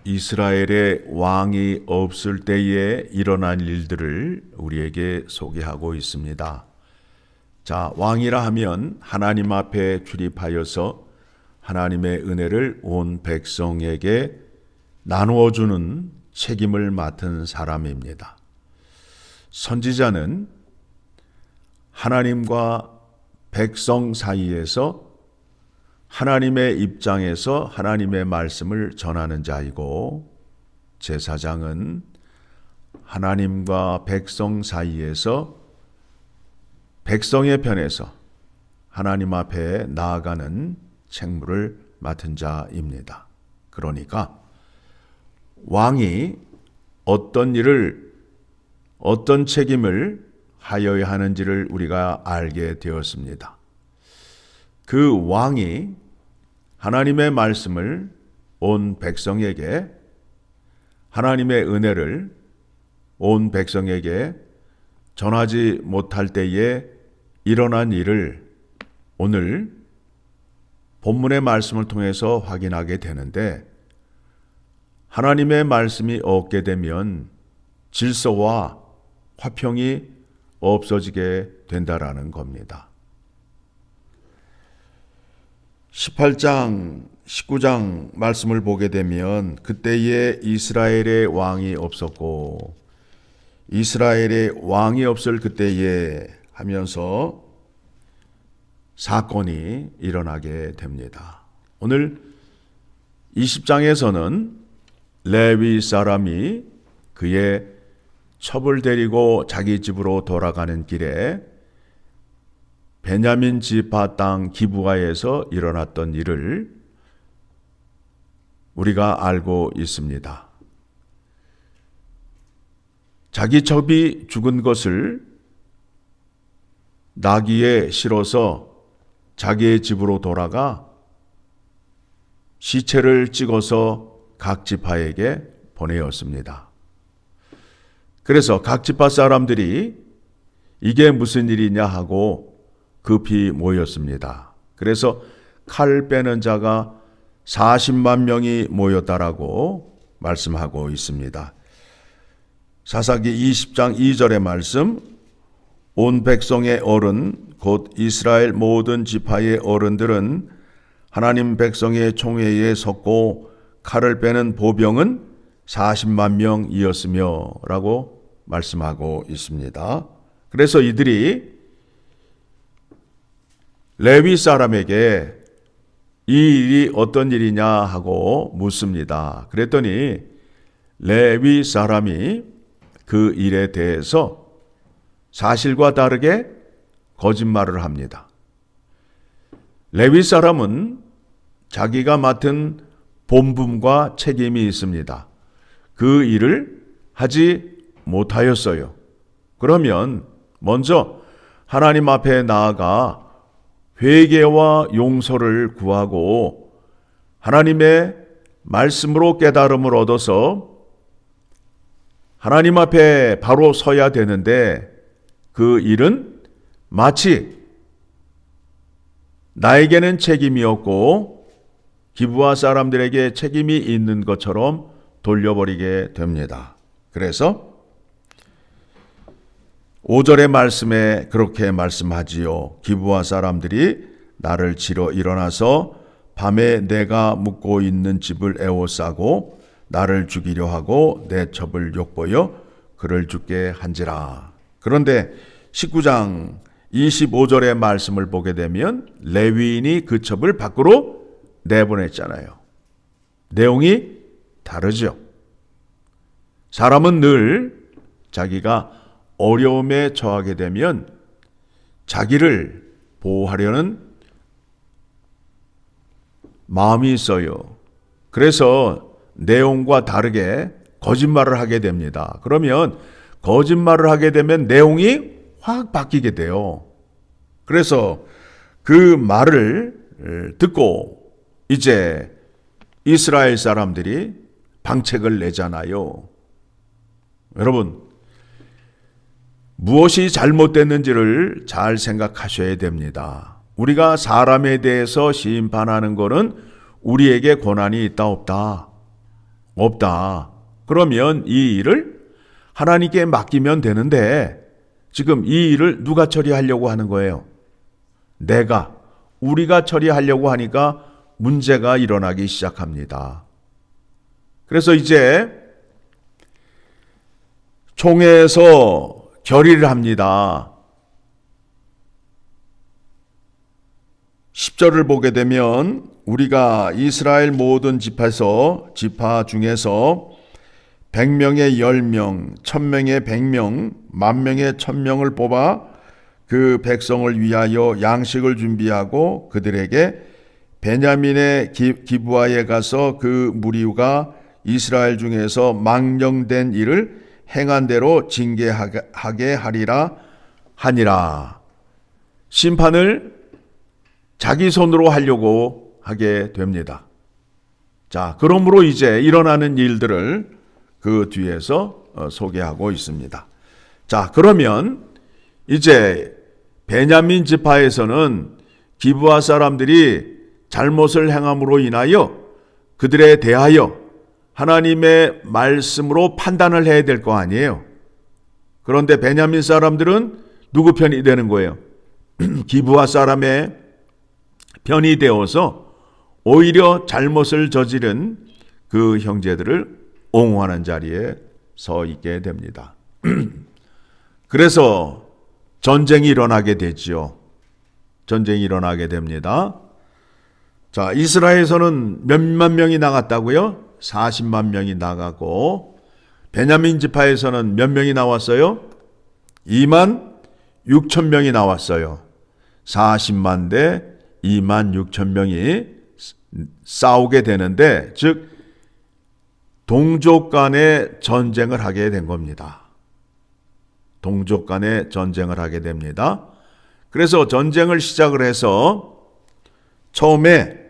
이스라엘의 왕이 없을 때에 일어난 일들을 우리에게 소개하고 있습니다. 자, 왕이라 하면 하나님 앞에 출입하여서 하나님의 은혜를 온 백성에게 나누어 주는 책임을 맡은 사람입니다. 선지자는 하나님과 백성 사이에서 하나님의 입장에서 하나님의 말씀을 전하는 자이고, 제사장은 하나님과 백성 사이에서 백성의 편에서 하나님 앞에 나아가는 책무를 맡은 자입니다. 그러니까 왕이 어떤 일을, 어떤 책임을 하여야 하는지를 우리가 알게 되었습니다. 그 왕이 하나님의 말씀을 온 백성에게, 하나님의 은혜를 온 백성에게 전하지 못할 때에 일어난 일을 오늘 본문의 말씀을 통해서 확인하게 되는데, 하나님의 말씀이 없게 되면 질서와 화평이 없어지게 된다라는 겁니다. 18장, 19장 말씀을 보게 되면 그때에 이스라엘의 왕이 없었고 이스라엘의 왕이 없을 그때에 하면서 사건이 일어나게 됩니다. 오늘 20장에서는 레위 사람이 그의 첩을 데리고 자기 집으로 돌아가는 길에 베냐민 지파 땅 기브가에서 일어났던 일을 우리가 알고 있습니다. 자기 첩이 죽은 것을 나귀에 실어서 자기의 집으로 돌아가 시체를 찍어서 각 지파에게 보내었습니다. 그래서 각 지파 사람들이 이게 무슨 일이냐 하고 급히 모였습니다. 그래서 칼 빼는 자가 40만 명이 모였다라고 말씀하고 있습니다. 사사기 20장 2절의 말씀, 온 백성의 어른 곧 이스라엘 모든 지파의 어른들은 하나님 백성의 총회에 섰고 칼을 빼는 보병은 40만 명이었으며 라고 말씀하고 있습니다. 그래서 이들이 레위 사람에게 이 일이 어떤 일이냐 하고 묻습니다. 그랬더니 레위 사람이 그 일에 대해서 사실과 다르게 거짓말을 합니다. 레위 사람은 자기가 맡은 본분과 책임이 있습니다. 그 일을 하지 못하였어요. 그러면 먼저 하나님 앞에 나아가 회개와 용서를 구하고 하나님의 말씀으로 깨달음을 얻어서 하나님 앞에 바로 서야 되는데, 그 일은 마치 나에게는 책임이 없고 기브아 사람들에게 책임이 있는 것처럼 돌려버리게 됩니다. 그래서 5절의 말씀에 그렇게 말씀하지요. 기브아 사람들이 나를 치러 일어나서 밤에 내가 묵고 있는 집을 에워싸고 나를 죽이려 하고 내 첩을 욕보여 그를 죽게 한지라. 그런데 19장 25절의 말씀을 보게 되면 레위인이 그 첩을 밖으로 내보냈잖아요. 내용이 다르죠. 사람은 늘 자기가 어려움에 처하게 되면 자기를 보호하려는 마음이 있어요. 그래서 내용과 다르게 거짓말을 하게 됩니다. 그러면 거짓말을 하게 되면 내용이 확 바뀌게 돼요. 그래서 그 말을 듣고 이제 이스라엘 사람들이 방책을 내잖아요. 여러분, 무엇이 잘못됐는지를 잘 생각하셔야 됩니다. 우리가 사람에 대해서 심판하는 것은 우리에게 권한이 있다 없다? 없다. 그러면 이 일을 하나님께 맡기면 되는데 지금 이 일을 누가 처리하려고 하는 거예요? 우리가 처리하려고 하니까 문제가 일어나기 시작합니다. 그래서 이제 총회에서 결의를 합니다. 10절을 보게 되면 우리가 이스라엘 모든 지파 중에서 100명에 10명, 1000명에 100명, 10,000명에 1000명을 뽑아 그 백성을 위하여 양식을 준비하고 그들에게 베냐민의 기브아에 가서 그 무리가 이스라엘 중에서 망령된 일을 행한 대로 징계하게 하니라. 심판을 자기 손으로 하려고 하게 됩니다. 자, 그러므로 이제 일어나는 일들을 그 뒤에서 소개하고 있습니다. 자, 그러면 이제 베냐민 지파에서는 기브아 사람들이 잘못을 행함으로 인하여 그들에 대하여 하나님의 말씀으로 판단을 해야 될 거 아니에요. 그런데 베냐민 사람들은 누구 편이 되는 거예요? 기브아 사람의 편이 되어서 오히려 잘못을 저지른 그 형제들을 옹호하는 자리에 서 있게 됩니다. 그래서 전쟁이 일어나게 되지요. 전쟁이 일어나게 됩니다. 자, 이스라엘에서는 몇만 명이 나갔다고요? 40만 명이 나가고, 베냐민 지파에서는 몇 명이 나왔어요? 2만 6천 명이 나왔어요. 40만 대 2만 6천 명이 싸우게 되는데, 즉 동족 간의 전쟁을 하게 된 겁니다. 동족 간의 전쟁을 하게 됩니다. 그래서 전쟁을 시작을 해서 처음에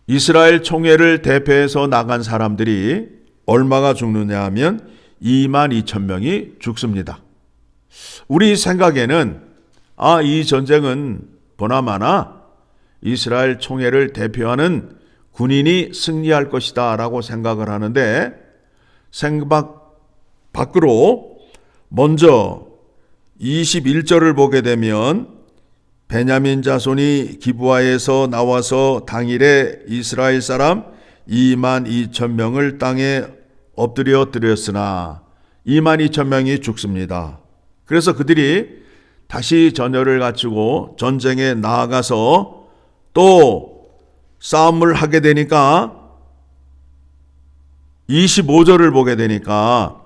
이스라엘 총회를 대표해서 나간 사람들이 얼마가 죽느냐 하면 2만 2천 명이 죽습니다. 우리 생각에는 이 전쟁은 보나마나 이스라엘 총회를 대표하는 군인이 승리할 것이다 라고 생각을 하는데, 생각 밖으로 먼저 21절을 보게 되면 베냐민 자손이 기브아에서 나와서 당일에 이스라엘 사람 2만 2천 명을 땅에 엎드려 드렸으나 2만 2천 명이 죽습니다. 그래서 그들이 다시 전열을 갖추고 전쟁에 나아가서 또 싸움을 하게 되니까 25절을 보게 되니까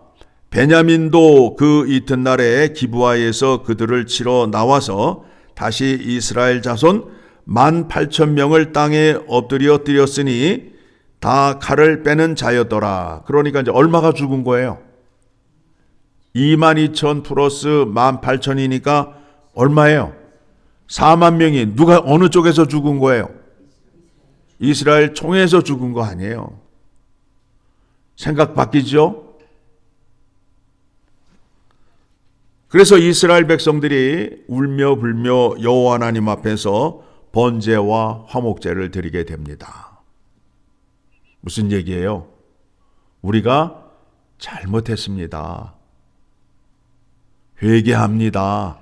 베냐민도 그 이튿날에 기브아에서 그들을 치러 나와서 다시 이스라엘 자손 18,000명을 땅에 엎드려 드렸으니 다 칼을 빼는 자였더라. 그러니까 이제 얼마가 죽은 거예요? 22,000 플러스 18,000이니까 얼마예요? 4만 명이 어느 쪽에서 죽은 거예요? 이스라엘 총회에서 죽은 거 아니에요. 생각 바뀌죠? 그래서 이스라엘 백성들이 울며 불며 여호와 하나님 앞에서 번제와 화목제를 드리게 됩니다. 무슨 얘기예요? 우리가 잘못했습니다. 회개합니다.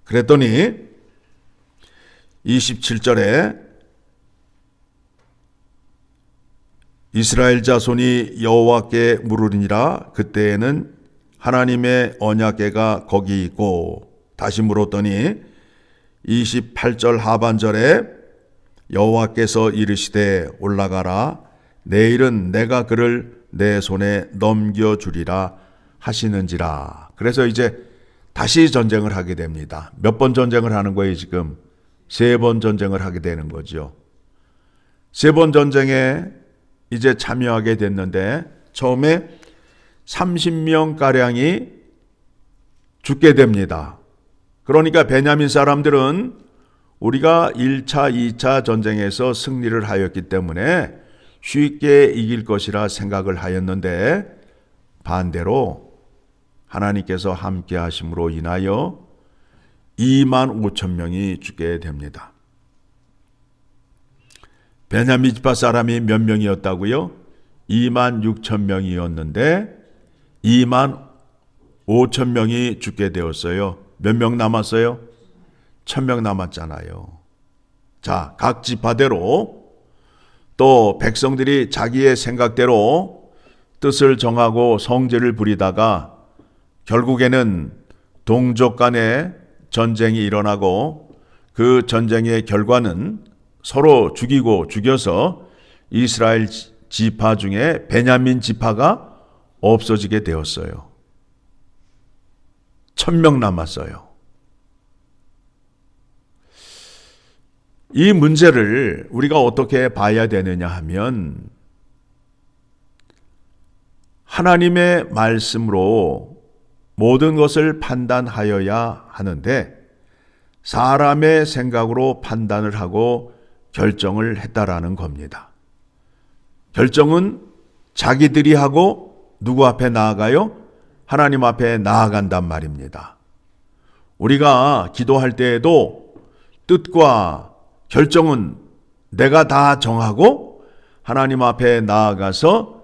그랬더니 27절에 이스라엘 자손이 여호와께 물으니라. 그때에는 하나님의 언약궤가 거기 있고, 다시 물었더니 28절 하반절에 여호와께서 이르시되 올라가라. 내일은 내가 그를 내 손에 넘겨주리라 하시는지라. 그래서 이제 다시 전쟁을 하게 됩니다. 몇 번 전쟁을 하는 거예요 지금? 3번 전쟁을 하게 되는 거죠. 3번 전쟁에 이제 참여하게 됐는데 처음에 30명가량이 죽게 됩니다. 그러니까 베냐민 사람들은 우리가 1차, 2차 전쟁에서 승리를 하였기 때문에 쉽게 이길 것이라 생각을 하였는데, 반대로 하나님께서 함께 하심으로 인하여 2만 5천 명이 죽게 됩니다. 베냐민 지파 사람이 몇 명이었다고요? 2만 6천 명이었는데 2만 5천 명이 죽게 되었어요. 몇 명 남았어요? 1,000명 남았잖아요. 자, 각 지파대로 또 백성들이 자기의 생각대로 뜻을 정하고 성질을 부리다가 결국에는 동족 간에 전쟁이 일어나고 그 전쟁의 결과는 서로 죽이고 죽여서 이스라엘 지파 중에 베냐민 지파가 없어지게 되었어요. 1,000명 남았어요. 이 문제를 우리가 어떻게 봐야 되느냐 하면 하나님의 말씀으로 모든 것을 판단하여야 하는데 사람의 생각으로 판단을 하고 결정을 했다라는 겁니다. 결정은 자기들이 하고 누구 앞에 나아가요? 하나님 앞에 나아간단 말입니다. 우리가 기도할 때에도 뜻과 결정은 내가 다 정하고 하나님 앞에 나아가서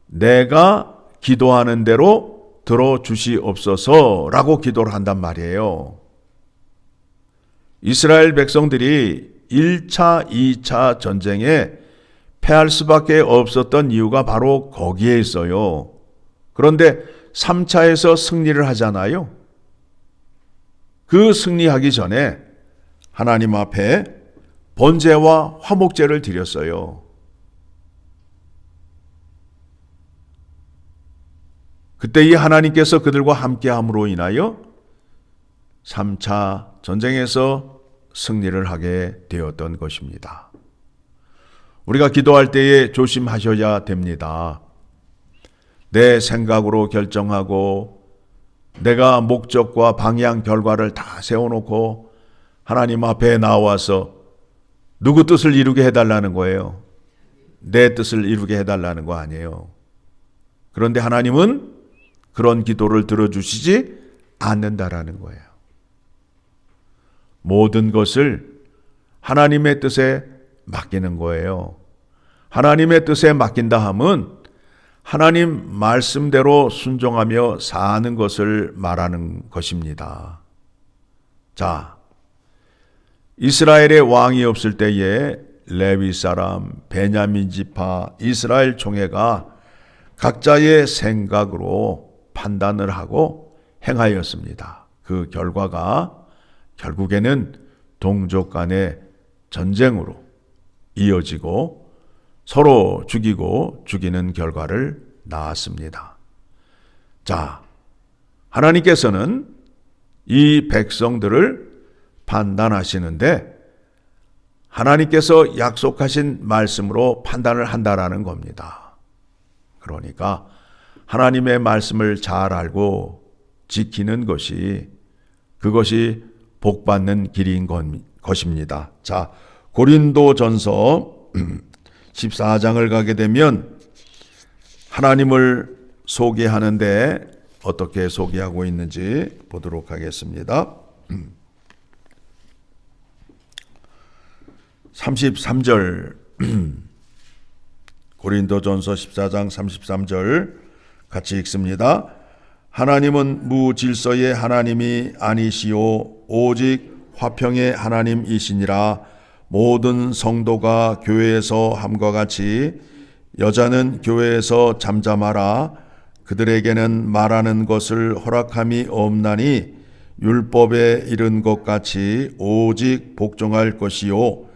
내가 기도하는 대로 들어주시옵소서라고 기도를 한단 말이에요. 이스라엘 백성들이 1차, 2차 전쟁에 패할 수밖에 없었던 이유가 바로 거기에 있어요. 그런데 3차에서 승리를 하잖아요. 그 승리하기 전에 하나님 앞에 번제와 화목제를 드렸어요. 그때 이 하나님께서 그들과 함께함으로 인하여 3차 전쟁에서 승리를 하게 되었던 것입니다. 우리가 기도할 때에 조심하셔야 됩니다. 내 생각으로 결정하고 내가 목적과 방향 결과를 다 세워놓고 하나님 앞에 나와서 누구 뜻을 이루게 해달라는 거예요. 내 뜻을 이루게 해달라는 거 아니에요. 그런데 하나님은 그런 기도를 들어주시지 않는다라는 거예요. 모든 것을 하나님의 뜻에 맡기는 거예요. 하나님의 뜻에 맡긴다 함은 하나님 말씀대로 순종하며 사는 것을 말하는 것입니다. 자, 이스라엘의 왕이 없을 때에 레위 사람, 베냐민 지파, 이스라엘 총회가 각자의 생각으로 판단을 하고 행하였습니다. 그 결과가 결국에는 동족 간의 전쟁으로 이어지고 서로 죽이고 죽이는 결과를 낳았습니다. 자, 하나님께서는 이 백성들을 판단하시는데 하나님께서 약속하신 말씀으로 판단을 한다라는 겁니다. 그러니까 하나님의 말씀을 잘 알고 지키는 것이 그것이 복받는 길인 것입니다. 자, 고린도전서 14장을 가게 되면 하나님을 소개하는데 어떻게 소개하고 있는지 보도록 하겠습니다. 33절 고린도전서 14장 33절 같이 읽습니다. 하나님은 무질서의 하나님이 아니시오 오직 화평의 하나님이시니라. 모든 성도가 교회에서 함과 같이 여자는 교회에서 잠잠하라. 그들에게는 말하는 것을 허락함이 없나니 율법에 이른 것 같이 오직 복종할 것이요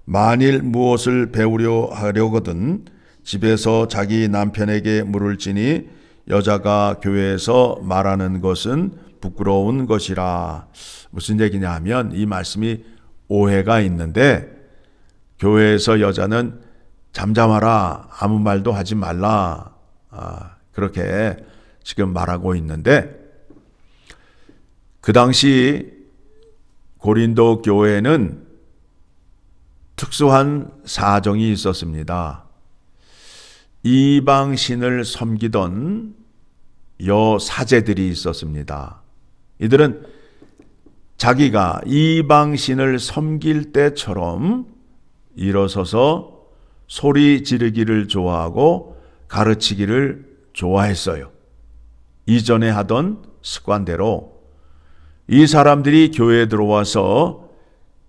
만일 무엇을 배우려 하려거든 집에서 자기 남편에게 물을지니 여자가 교회에서 말하는 것은 부끄러운 것이라. 무슨 얘기냐 하면 이 말씀이 오해가 있는데 교회에서 여자는 잠잠하라 아무 말도 하지 말라 그렇게 지금 말하고 있는데 그 당시 고린도 교회에는 특수한 사정이 있었습니다. 이방신을 섬기던 여사제들이 있었습니다. 이들은 자기가 이방신을 섬길 때처럼 일어서서 소리 지르기를 좋아하고 가르치기를 좋아했어요. 이전에 하던 습관대로 이 사람들이 교회에 들어와서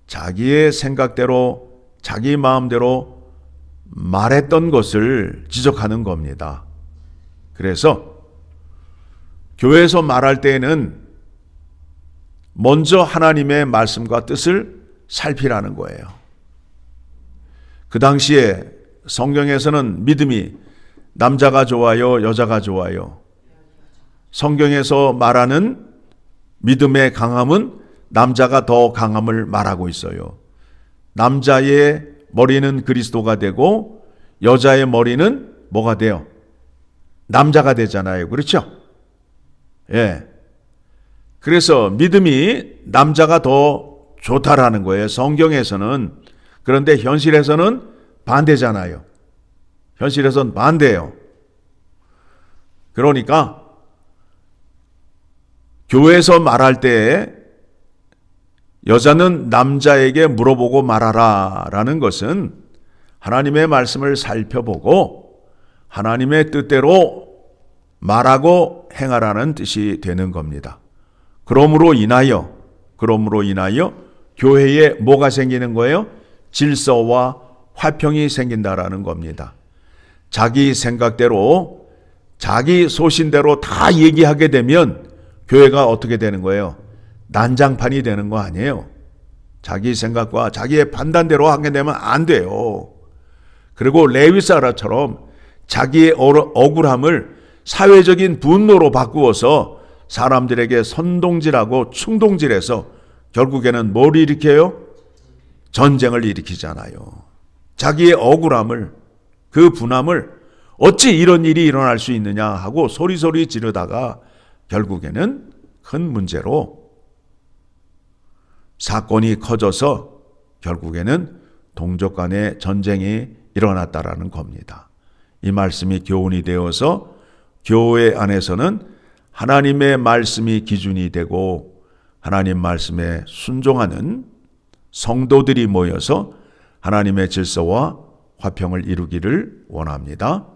자기의 생각대로 자기 마음대로 말했던 것을 지적하는 겁니다. 그래서 교회에서 말할 때에는 먼저 하나님의 말씀과 뜻을 살피라는 거예요. 그 당시에 성경에서는 믿음이 남자가 좋아요, 여자가 좋아요. 성경에서 말하는 믿음의 강함은 남자가 더 강함을 말하고 있어요. 남자의 머리는 그리스도가 되고 여자의 머리는 뭐가 돼요? 남자가 되잖아요. 그렇죠? 예. 그래서 믿음이 남자가 더 좋다라는 거예요. 성경에서는. 그런데 현실에서는 반대잖아요. 현실에서는 반대예요. 그러니까 교회에서 말할 때 여자는 남자에게 물어보고 말하라 라는 것은 하나님의 말씀을 살펴보고 하나님의 뜻대로 말하고 행하라는 뜻이 되는 겁니다. 그러므로 인하여 교회에 뭐가 생기는 거예요? 질서와 화평이 생긴다라는 겁니다. 자기 생각대로 자기 소신대로 다 얘기하게 되면 교회가 어떻게 되는 거예요? 난장판이 되는 거 아니에요. 자기 생각과 자기의 판단대로 하게 되면 안 돼요. 그리고 레위사라처럼 자기의 억울함을 사회적인 분노로 바꾸어서 사람들에게 선동질하고 충동질해서 결국에는 뭘 일으켜요? 전쟁을 일으키잖아요. 자기의 억울함을, 그 분함을 어찌 이런 일이 일어날 수 있느냐 하고 소리소리 지르다가 결국에는 큰 문제로 사건이 커져서 결국에는 동족 간의 전쟁이 일어났다라는 겁니다. 이 말씀이 교훈이 되어서 교회 안에서는 하나님의 말씀이 기준이 되고 하나님 말씀에 순종하는 성도들이 모여서 하나님의 질서와 화평을 이루기를 원합니다.